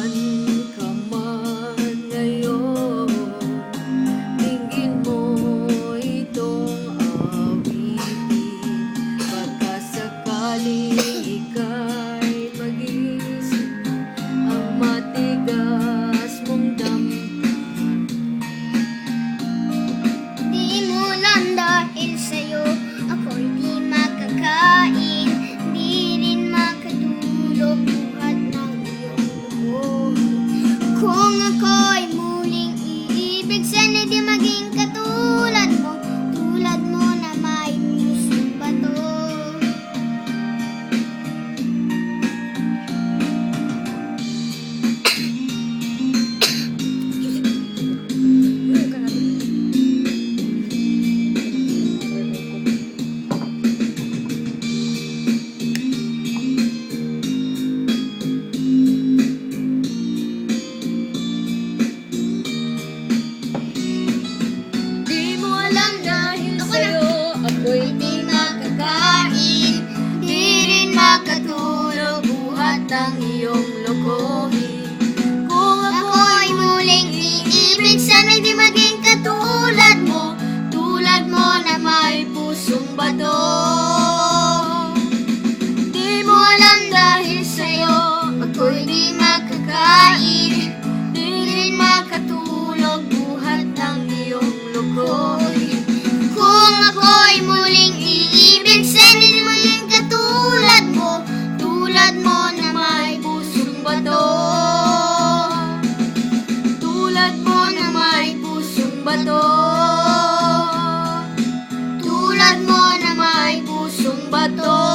Nasaan ka man ngayon, dinggin mo itong awitin. Baka sakaling ika'y mag-isip ang matigas mong damdamin. Di mo lang dahil sa'yo ako'y di makakain, di rin makatulog buhat ng iyong loob. Kung ako'y muling iibig, sana di maging katulad mo na may pusong bato. Di mo alam dahil sa'yo ako'y di makakain, di rin makatulog buhat ang iyong lokohin. Kung Ako'y muling iibig, sana'y di maging katulad mo na may pusong bato. di mo alam dahil sa'yo ako'y di makakain, di rin makatulog buhat ang iyong lokohin. Kung ako'y muling iibig, sana'y di maging katulad mo na may pusong bato. Tulad mo na may pusong bato, Tulad mo na may pusong bato.